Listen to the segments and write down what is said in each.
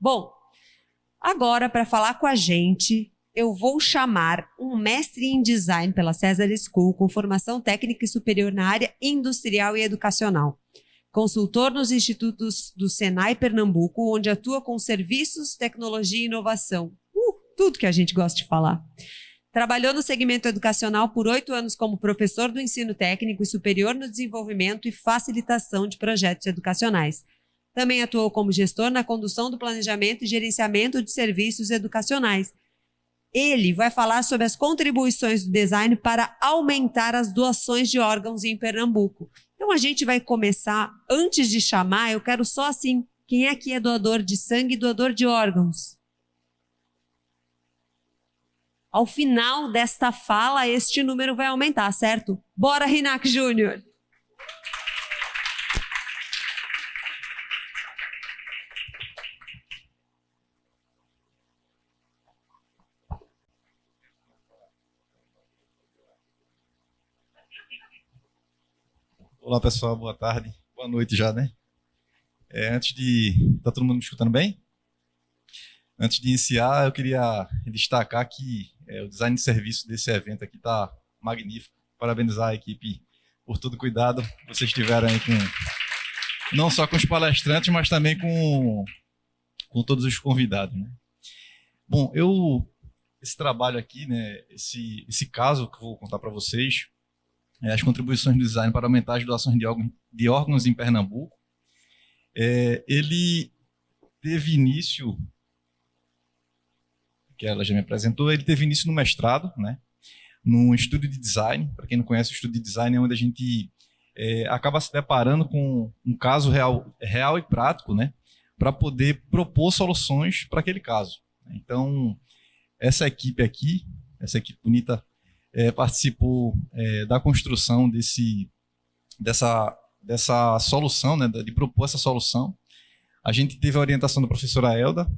Bom, agora para falar com a gente, eu vou chamar um mestre em design pela César School com formação técnica e superior na área industrial e educacional. Consultor nos institutos do Senai Pernambuco, onde atua com serviços, tecnologia e inovação. Tudo que a gente gosta de falar. Trabalhou no segmento educacional por 8 anos como professor do ensino técnico e superior no desenvolvimento e facilitação de projetos educacionais. Também atuou como gestor na condução do planejamento e gerenciamento de serviços educacionais. Ele vai falar sobre as contribuições do design para aumentar as doações de órgãos em Pernambuco. Então a gente vai começar, antes de chamar, eu quero só assim, quem aqui é doador de sangue e doador de órgãos? Ao final desta fala, este número vai aumentar, certo? Bora, Rinac Júnior! Olá, pessoal. Boa tarde. Boa noite já, né? Tá todo mundo me escutando bem? Antes de iniciar, eu queria destacar que o design de serviço desse evento aqui está magnífico. Parabenizar a equipe por todo o cuidado que vocês tiveram aí não só com os palestrantes, mas também com todos os convidados, né? Bom, esse trabalho aqui, né, esse caso que eu vou contar para vocês, as contribuições do design para aumentar as doações de órgãos em Pernambuco, ele teve início, que ela já me apresentou, ele teve início no mestrado, né, num estudo de design. Para quem não conhece, o estudo de design é onde a gente acaba se deparando com um caso real e prático, né, para poder propor soluções para aquele caso. Então, essa equipe bonita, participou da construção dessa solução, né, de propor essa solução. A gente teve a orientação da professora Elda,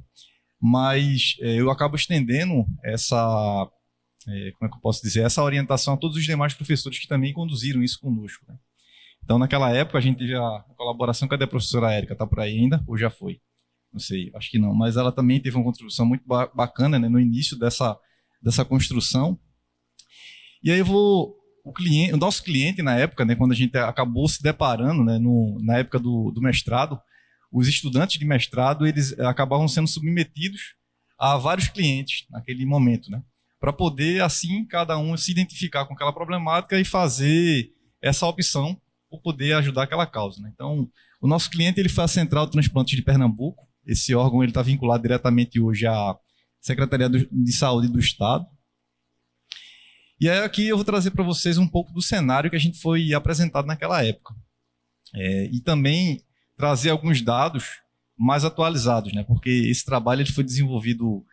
mas eu acabo estendendo como é que eu posso dizer, essa orientação a todos os demais professores que também conduziram isso conosco, né? Então, naquela época, a gente teve a colaboração. Cadê a professora Érica? Está por aí ainda? Ou já foi? Não sei, acho que não. Mas ela também teve uma contribuição muito bacana, né, no início dessa construção. E aí o nosso cliente na época, né, quando a gente acabou se deparando, né, na época do mestrado, os estudantes de mestrado, eles acabavam sendo submetidos a vários clientes naquele momento, né, para poder, assim, cada um se identificar com aquela problemática e fazer essa opção por poder ajudar aquela causa, né? Então, o nosso cliente, ele foi a Central de Transplantes de Pernambuco. Esse órgão está vinculado diretamente hoje à Secretaria de Saúde do Estado. E aí aqui eu vou trazer para vocês um pouco do cenário que a gente foi apresentado naquela época. E também trazer alguns dados mais atualizados, né? Porque esse trabalho ele foi desenvolvido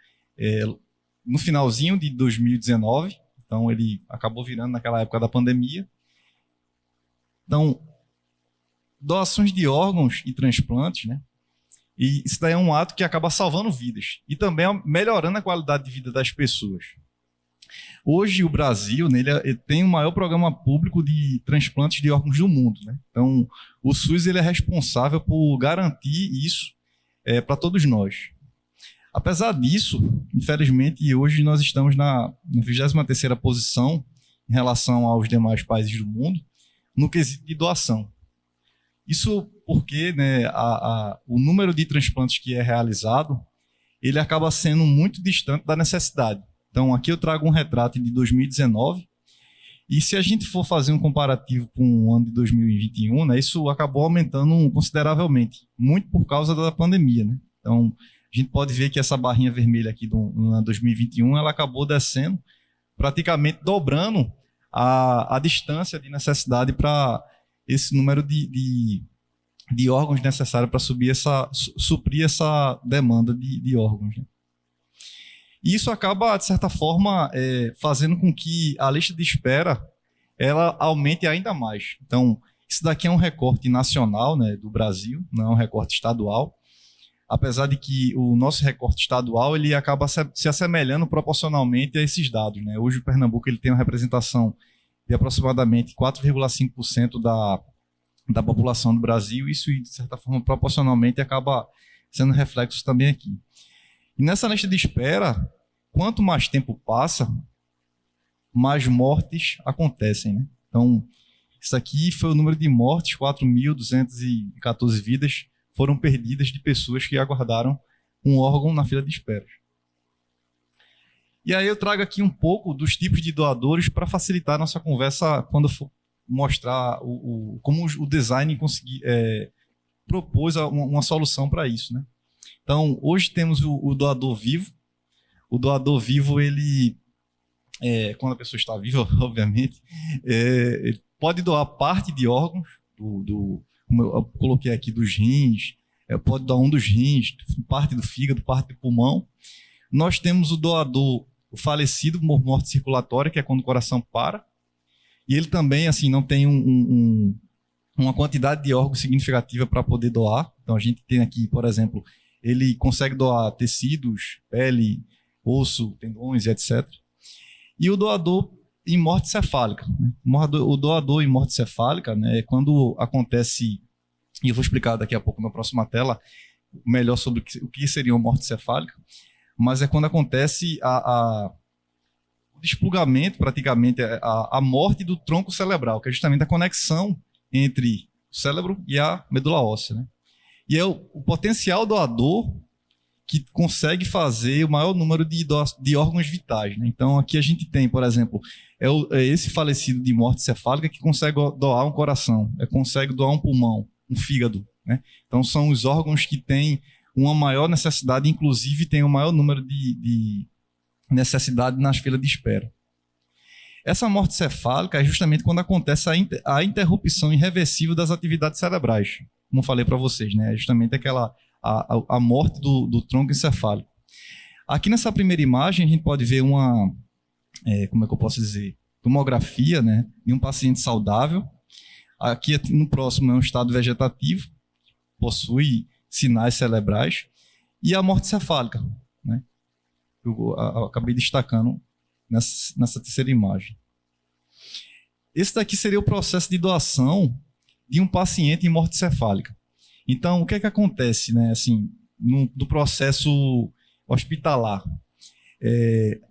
no finalzinho de 2019, então ele acabou virando naquela época da pandemia. Então, doações de órgãos e transplantes, né? E isso daí é um ato que acaba salvando vidas e também melhorando a qualidade de vida das pessoas. Hoje o Brasil, né, ele tem o maior programa público de transplantes de órgãos do mundo, né? Então, o SUS ele é responsável por garantir isso para todos nós. Apesar disso, infelizmente, hoje nós estamos na 23ª posição em relação aos demais países do mundo no quesito de doação. Isso porque, né, o número de transplantes que é realizado, ele acaba sendo muito distante da necessidade. Então, aqui eu trago um retrato de 2019, e se a gente for fazer um comparativo com o ano de 2021, né, isso acabou aumentando consideravelmente, muito por causa da pandemia, né? Então, a gente pode ver que essa barrinha vermelha aqui no 2021, ela acabou descendo, praticamente dobrando a distância de necessidade para esse número de órgãos necessários para suprir essa demanda de órgãos, né? E isso acaba, de certa forma, fazendo com que a lista de espera ela aumente ainda mais. Então, isso daqui é um recorte nacional, né, do Brasil, não é um recorte estadual. Apesar de que o nosso recorte estadual ele acaba se assemelhando proporcionalmente a esses dados, né? Hoje o Pernambuco ele tem uma representação de aproximadamente 4,5% da população do Brasil. Isso, de certa forma, proporcionalmente acaba sendo reflexos também aqui. E nessa lista de espera, quanto mais tempo passa, mais mortes acontecem, né? Então, isso aqui foi o número de mortes, 4.214 vidas foram perdidas de pessoas que aguardaram um órgão na fila de espera. E aí eu trago aqui um pouco dos tipos de doadores para facilitar a nossa conversa quando eu for mostrar como o design propôs uma solução para isso, né? Então, hoje temos o doador vivo. O doador vivo, ele, quando a pessoa está viva, obviamente, ele pode doar parte de órgãos, como eu coloquei aqui, dos rins, pode doar um dos rins, parte do fígado, parte do pulmão. Nós temos o doador, o falecido por morte circulatória, que é quando o coração para, e ele também assim, não tem uma quantidade de órgãos significativa para poder doar. Então, a gente tem aqui, por exemplo, ele consegue doar tecidos, pele, osso, tendões, etc. E o doador em morte cefálica, né? O doador em morte cefálica, né, é quando acontece, e eu vou explicar daqui a pouco na próxima tela, melhor sobre o que seria uma morte cefálica, mas é quando acontece o desplugamento, praticamente, a morte do tronco cerebral, que é justamente a conexão entre o cérebro e a medula óssea, né? E é o potencial doador que consegue fazer o maior número de órgãos vitais, né? Então, aqui a gente tem, por exemplo, esse falecido de morte cefálica que consegue doar um coração, consegue doar um pulmão, um fígado, né? Então, são os órgãos que têm uma maior necessidade, inclusive tem o maior número de necessidade nas filas de espera. Essa morte cefálica é justamente quando acontece a interrupção irreversível das atividades cerebrais, como eu falei para vocês, né? É justamente a morte do tronco encefálico. Aqui nessa primeira imagem a gente pode ver como é que eu posso dizer, tomografia, né, de um paciente saudável. Aqui no próximo é um estado vegetativo, possui sinais cerebrais, e a morte cefálica, né? Eu acabei destacando nessa terceira imagem. Esse daqui seria o processo de doação de um paciente em morte cefálica. Então, o que é que acontece, né, assim, no processo hospitalar?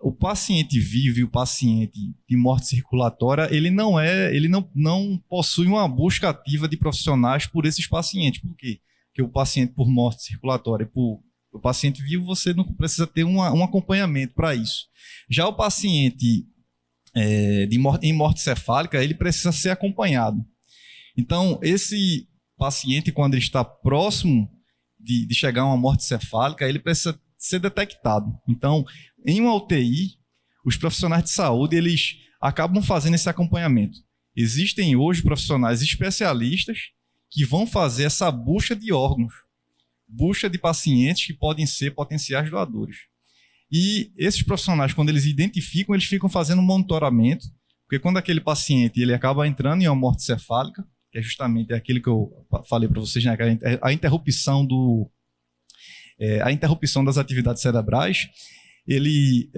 O paciente vivo e o paciente de morte circulatória, ele não possui uma busca ativa de profissionais por esses pacientes. Por quê? Porque o paciente por morte circulatória e o paciente vivo, você não precisa ter um acompanhamento para isso. Já o paciente em morte cefálica, ele precisa ser acompanhado. Então, esse paciente, quando ele está próximo de chegar a uma morte cefálica, ele precisa ser detectado. Então, em uma UTI, os profissionais de saúde, eles acabam fazendo esse acompanhamento. Existem hoje profissionais especialistas que vão fazer essa busca de órgãos, busca de pacientes que podem ser potenciais doadores. E esses profissionais, quando eles identificam, eles ficam fazendo um monitoramento, porque quando aquele paciente ele acaba entrando em uma morte cefálica, que é justamente aquilo que eu falei para vocês, né, a interrupção das atividades cerebrais, ele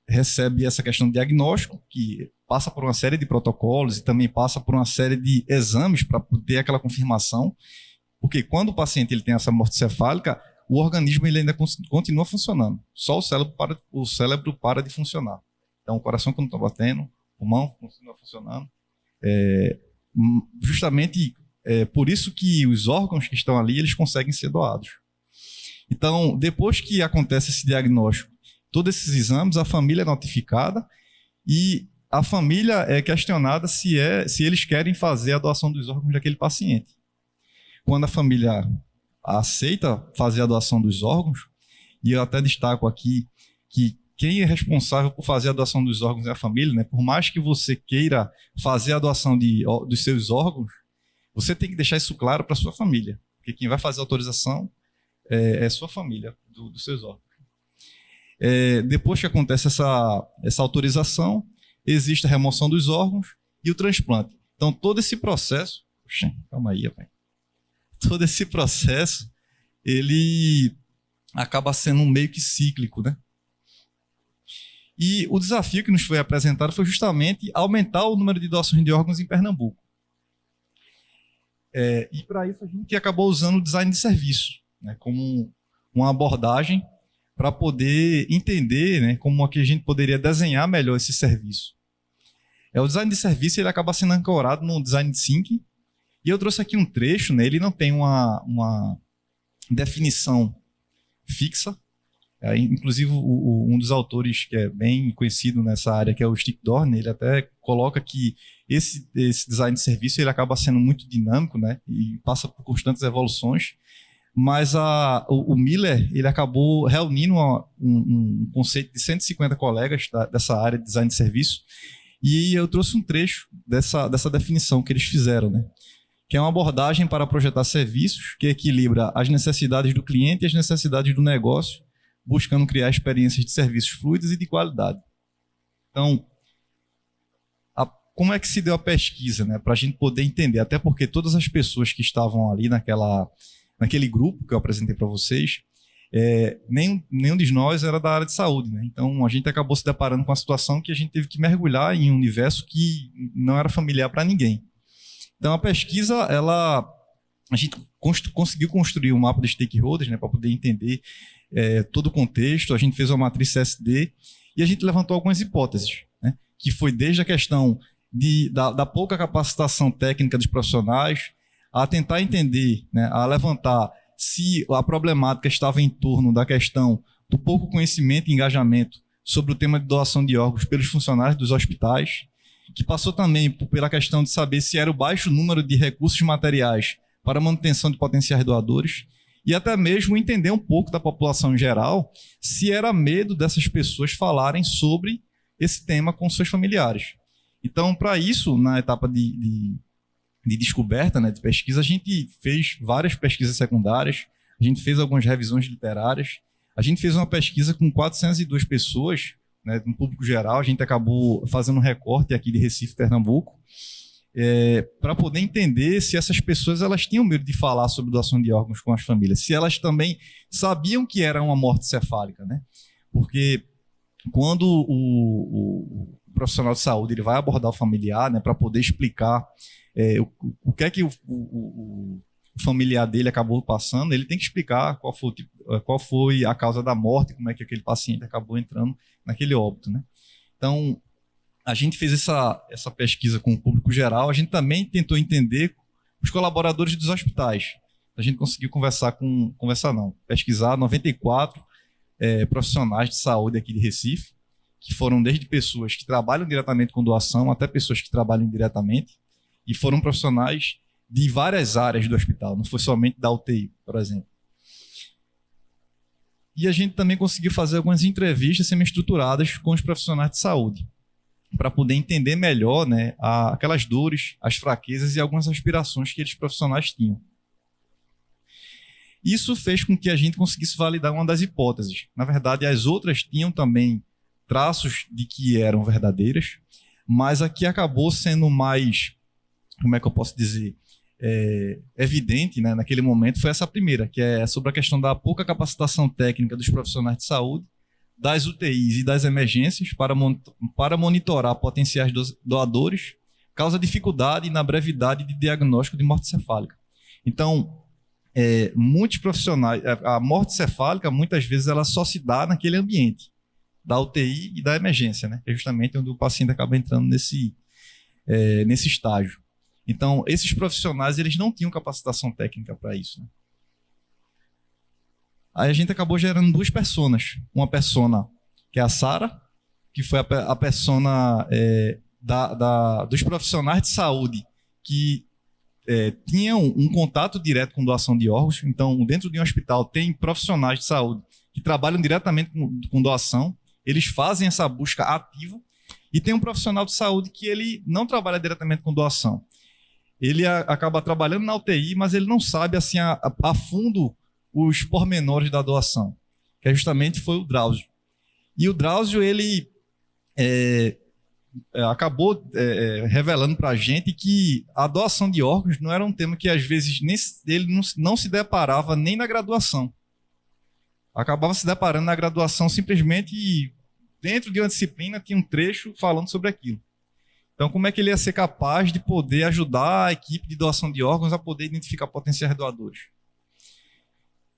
recebe essa questão de diagnóstico, que passa por uma série de protocolos e também passa por uma série de exames para ter aquela confirmação, porque quando o paciente ele tem essa morte cefálica, o organismo ele ainda continua funcionando, só o cérebro para de funcionar. Então, o coração quando está batendo, o pulmão continua funcionando, justamente por isso que os órgãos que estão ali, eles conseguem ser doados. Então, depois que acontece esse diagnóstico, todos esses exames, a família é notificada e a família é questionada se eles querem fazer a doação dos órgãos daquele paciente. Quando a família aceita fazer a doação dos órgãos, e eu até destaco aqui que quem é responsável por fazer a doação dos órgãos é a família, né? Por mais que você queira fazer a doação dos seus órgãos, você tem que deixar isso claro para a sua família, porque quem vai fazer a autorização é sua família, dos seus órgãos. Depois que acontece essa autorização, existe a remoção dos órgãos e o transplante. Então, todo esse processo... Puxa, calma aí, rapaz. Todo esse processo, ele acaba sendo meio que cíclico, né? E o desafio que nos foi apresentado foi justamente aumentar o número de doações de órgãos em Pernambuco. E para isso a gente acabou usando o design de serviço. né, como uma abordagem para poder entender, né, como é que a gente poderia desenhar melhor esse serviço. O design de serviço ele acaba sendo ancorado no design thinking, e eu trouxe aqui um trecho, né, ele não tem uma definição fixa. Inclusive, um dos autores que é bem conhecido nessa área, que é o Stick Dorn, ele até coloca que esse design de serviço ele acaba sendo muito dinâmico, né, e passa por constantes evoluções, mas o Miller ele acabou reunindo um conceito de 150 colegas dessa área de design de serviço, e eu trouxe um trecho dessa definição que eles fizeram, né, que é uma abordagem para projetar serviços que equilibra as necessidades do cliente e as necessidades do negócio, buscando criar experiências de serviços fluidas e de qualidade. Então, como é que se deu a pesquisa, né, para a gente poder entender? Até porque todas as pessoas que estavam ali naquele grupo que eu apresentei para vocês, nenhum de nós era da área de saúde, né? Então, a gente acabou se deparando com a situação que a gente teve que mergulhar em um universo que não era familiar para ninguém. Então, a pesquisa, a gente conseguiu construir um mapa de stakeholders, né, para poder entender todo o contexto. A gente fez uma matriz CSD e a gente levantou algumas hipóteses, né, que foi desde a questão da pouca capacitação técnica dos profissionais, a tentar entender, né, a levantar se a problemática estava em torno da questão do pouco conhecimento e engajamento sobre o tema de doação de órgãos pelos funcionários dos hospitais, que passou também pela questão de saber se era o baixo número de recursos materiais para a manutenção de potenciais doadores, e até mesmo entender um pouco da população em geral se era medo dessas pessoas falarem sobre esse tema com seus familiares. Então, para isso, na etapa de descoberta, né, de pesquisa, a gente fez várias pesquisas secundárias, a gente fez algumas revisões literárias, a gente fez uma pesquisa com 402 pessoas, né, no público geral. A gente acabou fazendo um recorte aqui de Recife, Pernambuco, para poder entender se essas pessoas elas tinham medo de falar sobre doação de órgãos com as famílias, se elas também sabiam que era uma morte cefálica, né? Porque quando o profissional de saúde ele vai abordar o familiar, né, para poder explicar o que é que o familiar dele acabou passando, ele tem que explicar qual foi a causa da morte, como é que aquele paciente acabou entrando naquele óbito, né? Então, a gente fez essa pesquisa com o público geral. A gente também tentou entender os colaboradores dos hospitais. A gente conseguiu pesquisar 94 profissionais de saúde aqui de Recife, que foram desde pessoas que trabalham diretamente com doação até pessoas que trabalham indiretamente, e foram profissionais de várias áreas do hospital, não foi somente da UTI, por exemplo. E a gente também conseguiu fazer algumas entrevistas semi-estruturadas com os profissionais de saúde, para poder entender melhor, né, aquelas dores, as fraquezas e algumas aspirações que eles profissionais tinham. Isso fez com que a gente conseguisse validar uma das hipóteses. Na verdade, as outras tinham também traços de que eram verdadeiras, mas a que acabou sendo mais, como é que eu posso dizer, evidente, né, naquele momento, foi essa primeira, que é sobre a questão da pouca capacitação técnica dos profissionais de saúde, das UTIs e das emergências para monitorar potenciais doadores, causa dificuldade na brevidade de diagnóstico de morte cefálica. Então, muitos profissionais, a morte cefálica, muitas vezes, ela só se dá naquele ambiente da UTI e da emergência, né? Que é justamente onde o paciente acaba entrando nesse estágio. Então, esses profissionais eles não tinham capacitação técnica para isso, né? Aí a gente acabou gerando duas personas. Uma persona que é a Sara, que foi a persona dos profissionais de saúde que tinham um contato direto com doação de órgãos. Então, dentro de um hospital, tem profissionais de saúde que trabalham diretamente com doação. Eles fazem essa busca ativa. E tem um profissional de saúde que ele não trabalha diretamente com doação. Ele acaba trabalhando na UTI, mas ele não sabe assim, a fundo os pormenores da doação, que justamente foi o Drauzio. E o Drauzio, ele acabou revelando para a gente que a doação de órgãos não era um tema que, às vezes, ele não se deparava nem na graduação. Acabava se deparando na graduação simplesmente dentro de uma disciplina, tinha um trecho falando sobre aquilo. Então, como é que ele ia ser capaz de poder ajudar a equipe de doação de órgãos a poder identificar potenciais doadores?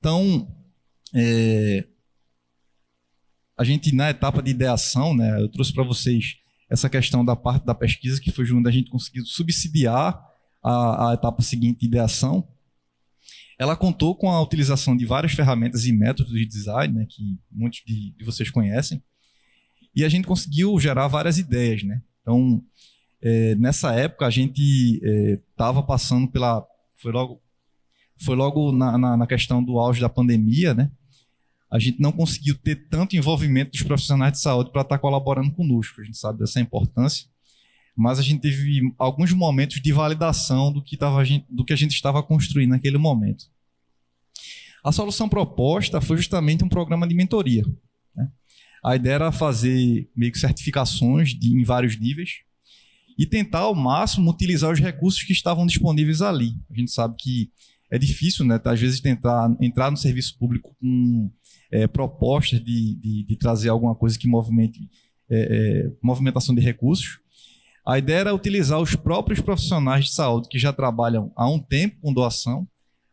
Então, a gente, na etapa de ideação, né, eu trouxe para vocês essa questão da parte da pesquisa, que foi onde a gente conseguiu subsidiar a etapa seguinte de ideação. Ela contou com a utilização de várias ferramentas e métodos de design, né, que muitos de vocês conhecem, e a gente conseguiu gerar várias ideias, né? Então, nessa época, a gente estava passando pela... Foi logo na questão do auge da pandemia, né? A gente não conseguiu ter tanto envolvimento dos profissionais de saúde para estar colaborando conosco. A gente sabe dessa importância, mas a gente teve alguns momentos de validação do que a gente estava construindo naquele momento. A solução proposta foi justamente um programa de mentoria, né? A ideia era fazer meio que certificações em vários níveis e tentar ao máximo utilizar os recursos que estavam disponíveis ali. A gente sabe que é difícil, né, às vezes tentar entrar no serviço público com propostas de trazer alguma coisa que movimente movimentação de recursos. A ideia era utilizar os próprios profissionais de saúde que já trabalham há um tempo com doação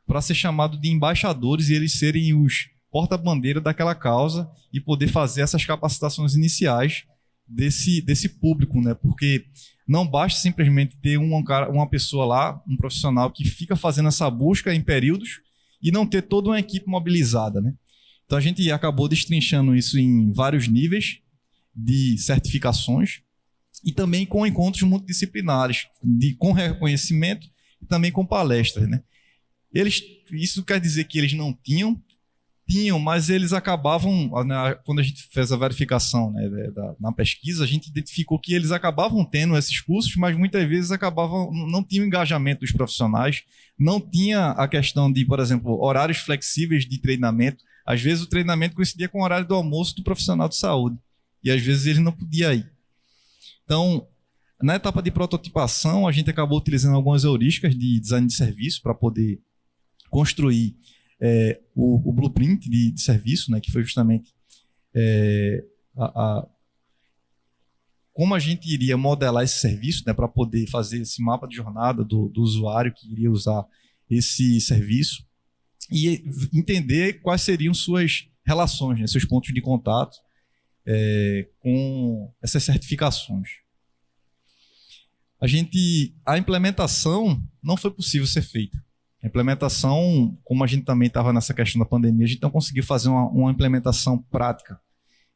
para ser chamado de embaixadores e eles serem os porta-bandeira daquela causa e poder fazer essas capacitações iniciais desse público, né? Porque não basta simplesmente ter uma pessoa lá, um profissional que fica fazendo essa busca em períodos e não ter toda uma equipe mobilizada, né? Então a gente acabou destrinchando isso em vários níveis de certificações e também com encontros multidisciplinares, com reconhecimento e também com palestras, né? Isso quer dizer que eles não tinham, mas eles acabavam, né, quando a gente fez a verificação, né, na pesquisa, a gente identificou que eles acabavam tendo esses cursos, mas muitas vezes não tinham engajamento dos profissionais, não tinha a questão de, por exemplo, horários flexíveis de treinamento. Às vezes o treinamento coincidia com o horário do almoço do profissional de saúde, e às vezes ele não podia ir. Então, na etapa de prototipação, a gente acabou utilizando algumas heurísticas de design de serviço para poder construir o blueprint de serviço, né, que foi justamente como a gente iria modelar esse serviço, né, para poder fazer esse mapa de jornada do usuário que iria usar esse serviço e entender quais seriam suas relações, né, seus pontos de contato com essas certificações. A implementação não foi possível ser feita. A implementação, como a gente também estava nessa questão da pandemia, a gente não conseguiu fazer uma implementação prática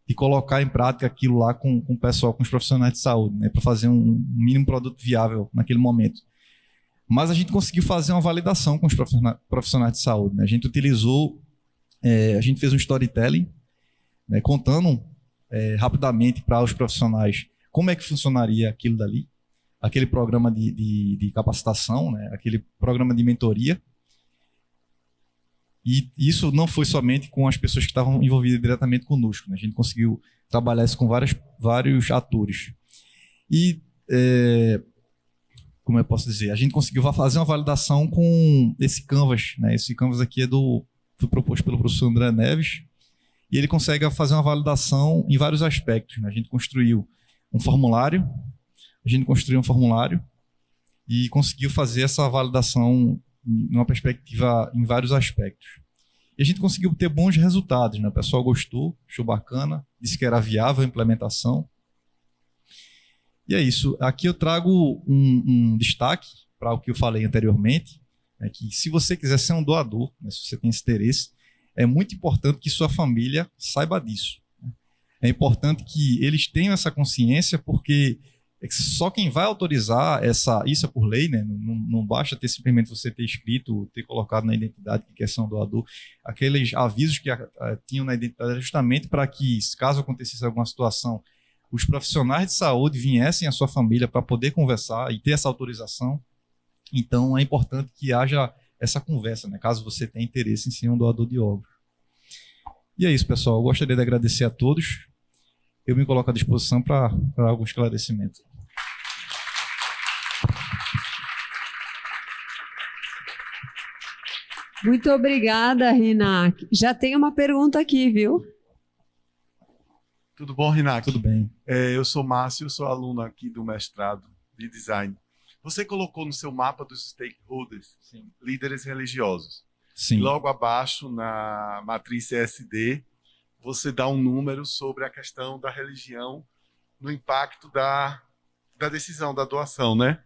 e colocar em prática aquilo lá com o pessoal, com os profissionais de saúde, né, para fazer um mínimo produto viável naquele momento. Mas a gente conseguiu fazer uma validação com os profissionais de saúde, né? A gente a gente fez um storytelling, né, contando rapidamente para os profissionais como é que funcionaria aquilo dali, aquele programa de capacitação, né? Aquele programa de mentoria. E isso não foi somente com as pessoas que estavam envolvidas diretamente conosco, né? A gente conseguiu trabalhar isso com vários atores. E, como eu posso dizer, a gente conseguiu fazer uma validação com esse Canvas, né? Esse Canvas aqui foi proposto pelo professor André Neves, e ele consegue fazer uma validação em vários aspectos, né? A gente construiu um formulário, e conseguiu fazer essa validação numa perspectiva em vários aspectos. E a gente conseguiu ter bons resultados, né? O pessoal gostou, achou bacana, disse que era viável a implementação. E é isso. Aqui eu trago um destaque para o que eu falei anteriormente, né? Que se você quiser ser um doador, né? Se você tem esse interesse, é muito importante que sua família saiba disso, né? É importante que eles tenham essa consciência, porque só quem vai autorizar isso é por lei, né? Não basta simplesmente você ter escrito, ter colocado na identidade que quer ser um doador. Aqueles avisos que tinham na identidade justamente para que, caso acontecesse alguma situação, os profissionais de saúde viessem à sua família para poder conversar e ter essa autorização. Então, é importante que haja essa conversa, né? Caso você tenha interesse em ser um doador de órgãos. E é isso, pessoal. Eu gostaria de agradecer a todos. Eu me coloco à disposição para algum esclarecimento. Muito obrigada, Rinak. Já tem uma pergunta aqui, viu? Tudo bom, Rinak? Tudo bem. Eu sou Márcio, sou aluno aqui do mestrado de design. Você colocou no seu mapa dos stakeholders, sim, líderes religiosos. Sim. Logo abaixo, na matriz CSD, você dá um número sobre a questão da religião no impacto da decisão da doação, né?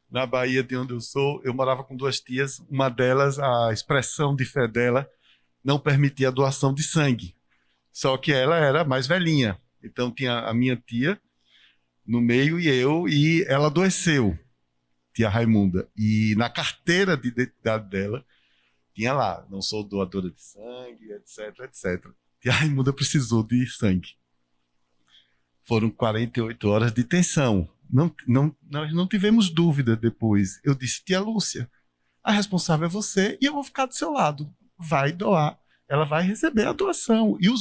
Na Bahia, de onde eu sou, eu morava com 2 tias. Uma delas, a expressão de fé dela não permitia a doação de sangue. Só que ela era mais velhinha. Então tinha a minha tia no meio e ela adoeceu, tia Raimunda. E na carteira de identidade dela tinha lá, não sou doadora de sangue, etc, etc. Tia Raimunda precisou de sangue. Foram 48 horas de tensão. Nós não tivemos dúvida depois. Eu disse, tia Lúcia, a responsável é você e eu vou ficar do seu lado. Vai doar. Ela vai receber a doação. E o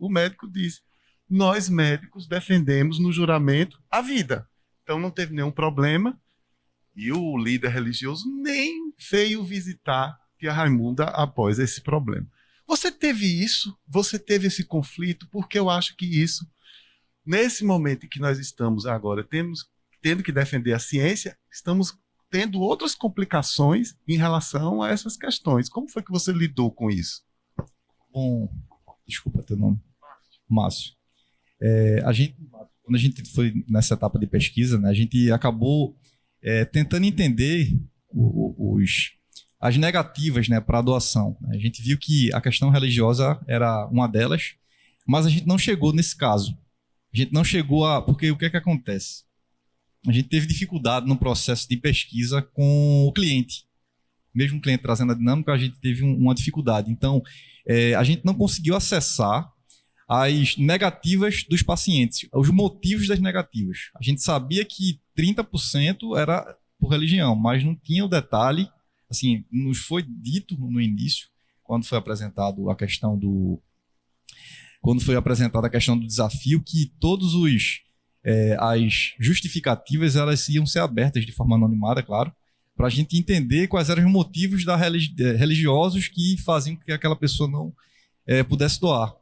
médico disse, nós médicos defendemos no juramento a vida. Então não teve nenhum problema. E o líder religioso nem veio visitar tia Raimunda após esse problema. Você teve isso? Você teve esse conflito? Porque eu acho que isso, nesse momento em que nós estamos agora, tendo que defender a ciência, estamos tendo outras complicações em relação a essas questões. Como foi que você lidou com isso? Bom, desculpa teu nome. Márcio. Quando a gente foi nessa etapa de pesquisa, né, a gente acabou tentando entender as negativas, né, para a doação. A gente viu que a questão religiosa era uma delas, mas a gente não chegou nesse caso. A gente não chegou a... Porque o que é que acontece? A gente teve dificuldade no processo de pesquisa com o cliente. Mesmo o cliente trazendo a dinâmica, a gente teve uma dificuldade. Então, a gente não conseguiu acessar as negativas dos pacientes, os motivos das negativas. A gente sabia que 30% era por religião, mas não tinha o detalhe. Assim, nos foi dito no início, quando foi apresentado a questão do... Quando foi apresentada a questão do desafio, que todos as justificativas elas iam ser abertas de forma anonimada, claro, para a gente entender quais eram os motivos religiosos que faziam que aquela pessoa não pudesse doar.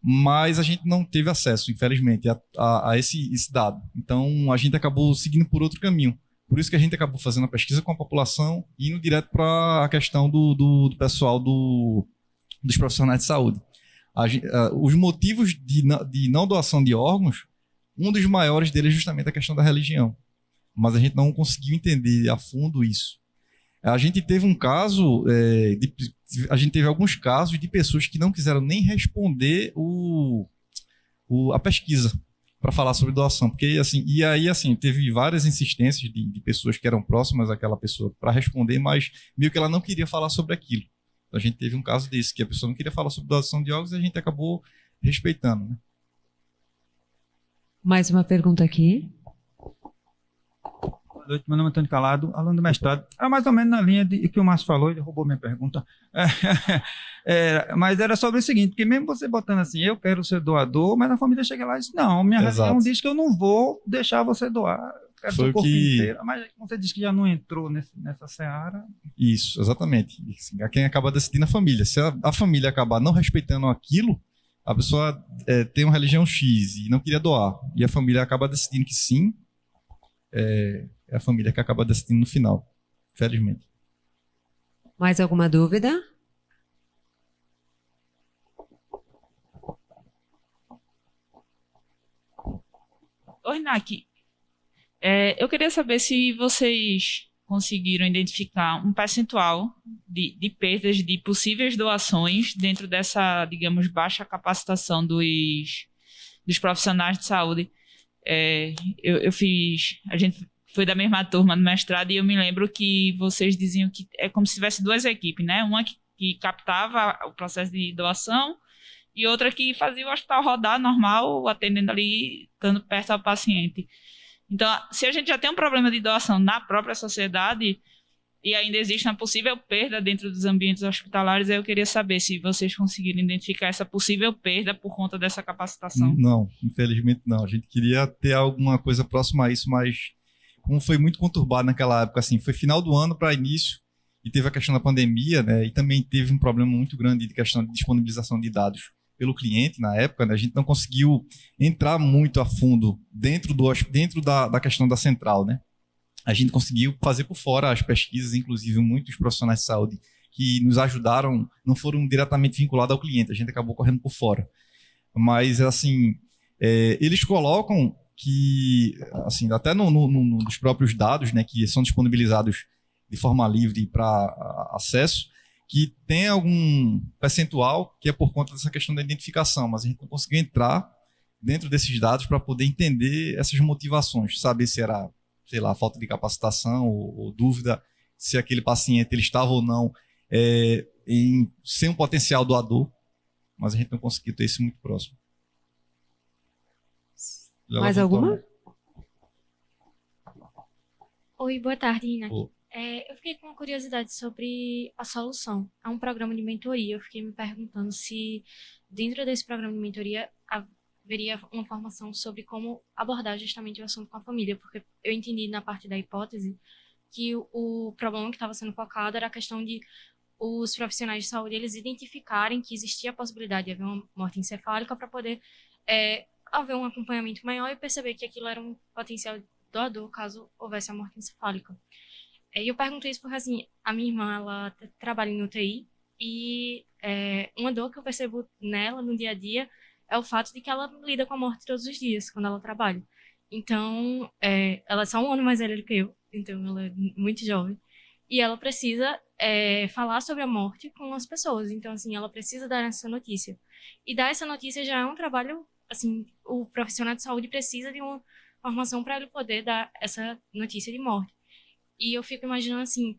Mas a gente não teve acesso, infelizmente, a esse dado. Então, a gente acabou seguindo por outro caminho. Por isso que a gente acabou fazendo a pesquisa com a população e indo direto para a questão do pessoal dos profissionais de saúde. Os motivos de não doação de órgãos, um dos maiores deles é justamente a questão da religião. Mas a gente não conseguiu entender a fundo isso. A gente teve um caso, a gente teve alguns casos de pessoas que não quiseram nem responder a pesquisa para falar sobre doação. Porque, assim, e aí, assim, teve várias insistências de pessoas que eram próximas àquela pessoa para responder, mas meio que ela não queria falar sobre aquilo. A gente teve um caso desse, que a pessoa não queria falar sobre doação de órgãos e a gente acabou respeitando, né? Mais uma pergunta aqui. Boa noite, meu nome é Antônio Calado, aluno do mestrado. Era mais ou menos na linha de que o Márcio falou, ele roubou minha pergunta. Mas era sobre o seguinte, porque mesmo você botando assim, eu quero ser doador, mas a família chega lá e diz, não, minha religião diz que eu não vou deixar você doar. Quero seu corpo inteiro. Mas você disse que já não entrou nessa seara. Isso, exatamente. Quem acaba decidindo é a família. Se a família acabar não respeitando aquilo, a pessoa tem uma religião X e não queria doar, e a família acaba decidindo que sim, é a família que acaba decidindo no final, felizmente. Mais alguma dúvida? Oi, Naki. Eu queria saber se vocês conseguiram identificar um percentual de perdas de possíveis doações dentro dessa, digamos, baixa capacitação dos profissionais de saúde. A gente foi da mesma turma no mestrado e eu me lembro que vocês diziam que é como se tivesse 2 equipes, né? Uma que captava o processo de doação e outra que fazia o hospital rodar normal, atendendo ali, estando perto ao paciente. Então, se a gente já tem um problema de doação na própria sociedade e ainda existe uma possível perda dentro dos ambientes hospitalares, eu queria saber se vocês conseguiram identificar essa possível perda por conta dessa capacitação. Não, infelizmente não. A gente queria ter alguma coisa próxima a isso, mas como foi muito conturbado naquela época, assim, foi final do ano para início e teve a questão da pandemia, né, e também teve um problema muito grande de questão de disponibilização de dados pelo cliente na época, né, a gente não conseguiu entrar muito a fundo dentro da questão da central, né? a gente conseguiu fazer por fora as pesquisas, inclusive muitos profissionais de saúde que nos ajudaram, não foram diretamente vinculados ao cliente, a gente acabou correndo por fora. Mas, assim, eles colocam que, assim, até nos próprios dados, né, que são disponibilizados de forma livre para acesso, que tem algum percentual que é por conta dessa questão da identificação, mas a gente não conseguiu entrar dentro desses dados para poder entender essas motivações, saber se era, sei lá, falta de capacitação ou dúvida se aquele paciente ele estava ou não em ser um potencial doador, mas a gente não conseguiu ter isso muito próximo. Mais alguma? Oi, boa tarde, Ina. Eu fiquei com uma curiosidade sobre a solução. É um programa de mentoria. Eu fiquei me perguntando se dentro desse programa de mentoria haveria uma formação sobre como abordar justamente o assunto com a família, porque eu entendi na parte da hipótese que o problema que estava sendo focado era a questão de os profissionais de saúde eles identificarem que existia a possibilidade de haver uma morte encefálica para poder haver um acompanhamento maior e perceber que aquilo era um potencial doador caso houvesse a morte encefálica. E eu perguntei isso porque, assim, a minha irmã, ela trabalha em UTI e uma dor que eu percebo nela no dia a dia é o fato de que ela lida com a morte todos os dias quando ela trabalha. Então, ela é só um ano mais velha do que eu, então ela é muito jovem. E ela precisa falar sobre a morte com as pessoas. Então, assim, ela precisa dar essa notícia. E dar essa notícia já é um trabalho, assim, o profissional de saúde precisa de uma formação para ele poder dar essa notícia de morte. E eu fico imaginando, assim,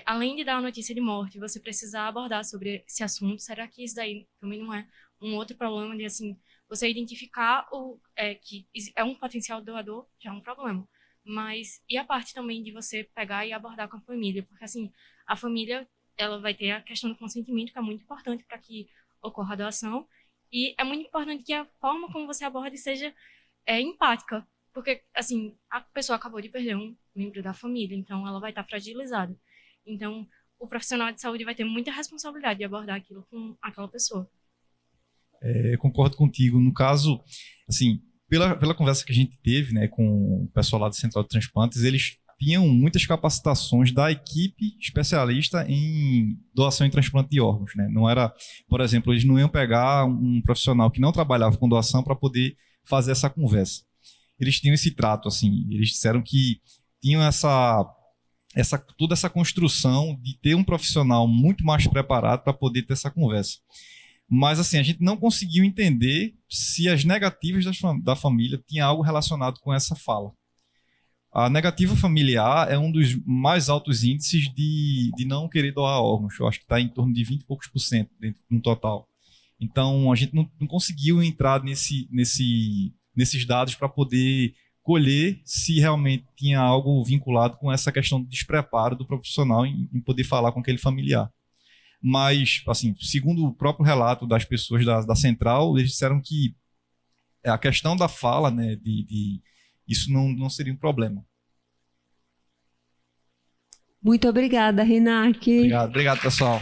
além de dar a notícia de morte, você precisar abordar sobre esse assunto, será que isso daí também não é um outro problema de, assim, você identificar que é um potencial doador, já é um problema. Mas, e a parte também de você pegar e abordar com a família? Porque, assim, a família, ela vai ter a questão do consentimento, que é muito importante para que ocorra a doação. E é muito importante que a forma como você aborda seja empática. Porque, assim, a pessoa acabou de perder um membro da família, então ela vai estar fragilizada. Então, o profissional de saúde vai ter muita responsabilidade de abordar aquilo com aquela pessoa. Concordo contigo. No caso, assim, pela conversa que a gente teve, né, com o pessoal lá do Central de Transplantes, eles tinham muitas capacitações da equipe especialista em doação e transplante de órgãos, né? Não era, por exemplo, eles não iam pegar um profissional que não trabalhava com doação para poder fazer essa conversa. Eles tinham esse trato, assim, eles disseram que tinham toda essa construção de ter um profissional muito mais preparado para poder ter essa conversa. Mas, assim, a gente não conseguiu entender se as negativas da família tinham algo relacionado com essa fala. A negativa familiar é um dos mais altos índices de não querer doar órgãos. Eu acho que está em torno de 20 e poucos % no total. Então, a gente não conseguiu entrar nesses dados para poder colher se realmente tinha algo vinculado com essa questão do despreparo do profissional em poder falar com aquele familiar. Mas, assim, segundo o próprio relato das pessoas da central, eles disseram que a questão da fala, né, isso não seria um problema. Muito obrigada, Renac. Obrigado, pessoal.